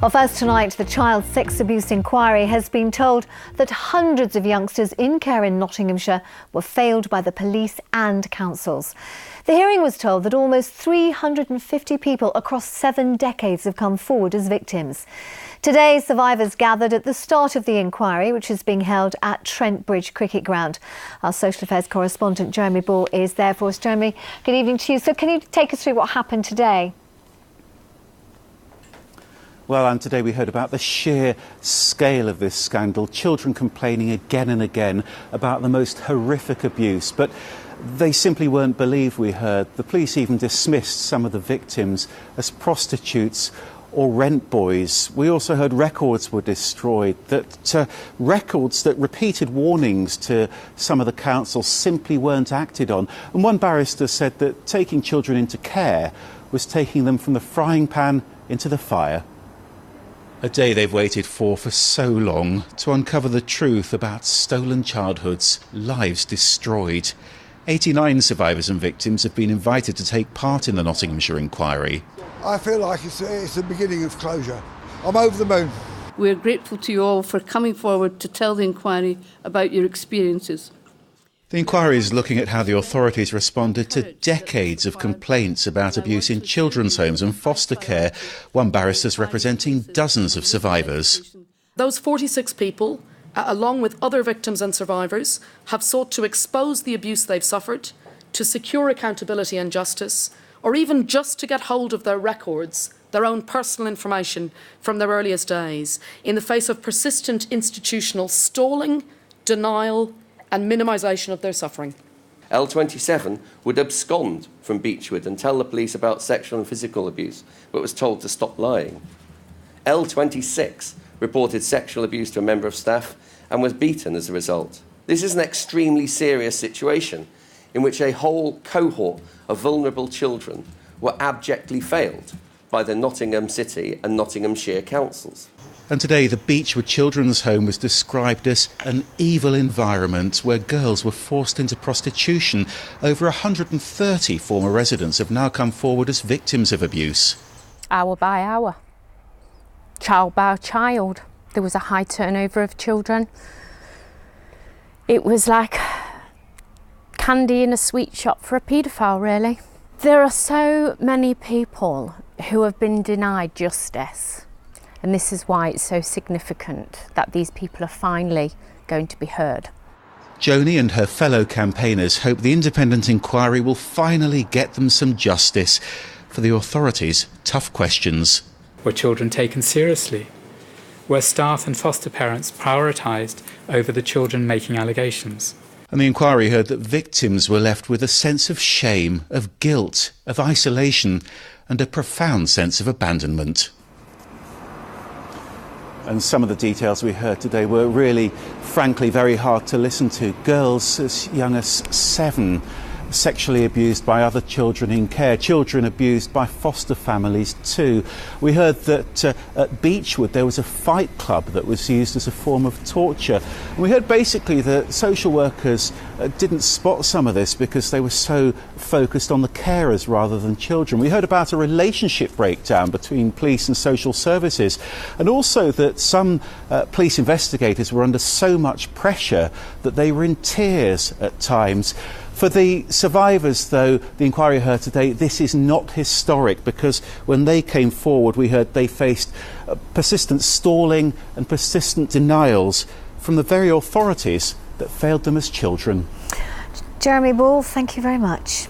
Well, first tonight, the Child Sex Abuse Inquiry has been told that hundreds of youngsters in care in Nottinghamshire were failed by the police and councils. The hearing was told that almost 350 people across 7 decades have come forward as victims. Today, survivors gathered at the start of the inquiry, which is being held at Trent Bridge Cricket Ground. Our social affairs correspondent Jeremy Ball is there for us. Jeremy, good evening to you. So can you take us through what happened today? Well, and today we heard about the sheer scale of this scandal, children complaining again and again about the most horrific abuse, but they simply weren't believed, we heard. The police even dismissed some of the victims as prostitutes or rent boys. We also heard records were destroyed, that records that repeated warnings to some of the councils simply weren't acted on. And one barrister said that taking children into care was taking them from the frying pan into the fire. A day they've waited for so long, to uncover the truth about stolen childhoods, lives destroyed. 89 survivors and victims have been invited to take part in the Nottinghamshire inquiry. I feel like it's the beginning of closure. I'm over the moon. We're grateful to you all for coming forward to tell the inquiry about your experiences. The inquiry is looking at how the authorities responded to decades of complaints about abuse in children's homes and foster care. One barrister's representing dozens of survivors. Those 46 people, along with other victims and survivors, have sought to expose the abuse they've suffered, to secure accountability and justice, or even just to get hold of their records, their own personal information from their earliest days, in the face of persistent institutional stalling, denial and minimisation of their suffering. L27 would abscond from Beechwood and tell the police about sexual and physical abuse, but was told to stop lying. L26 reported sexual abuse to a member of staff and was beaten as a result. This is an extremely serious situation in which a whole cohort of vulnerable children were abjectly failed by the Nottingham City and Nottinghamshire Councils. And today the Beechwood Children's Home was described as an evil environment where girls were forced into prostitution. Over 130 former residents have now come forward as victims of abuse. Hour by hour, child by child. There was a high turnover of children. It was like candy in a sweet shop for a paedophile, really. There are so many people who have been denied justice. And this is why it's so significant that these people are finally going to be heard. Joni and her fellow campaigners hope the independent inquiry will finally get them some justice. For the authorities, tough questions. Were children taken seriously? Were staff and foster parents prioritised over the children making allegations? And the inquiry heard that victims were left with a sense of shame, of guilt, of isolation, and a profound sense of abandonment. And some of the details we heard today were really, frankly, very hard to listen to. Girls as young as 7 sexually abused by other children in care, children abused by foster families too. We heard that at Beechwood there was a fight club that was used as a form of torture. And we heard basically that social workers didn't spot some of this because they were so focused on the carers rather than children. We heard about a relationship breakdown between police and social services, and also that some police investigators were under so much pressure that they were in tears at times. For the survivors, though, the inquiry heard today, this is not historic, because when they came forward, we heard they faced persistent stalling and persistent denials from the very authorities that failed them as children. Jeremy Ball, thank you very much.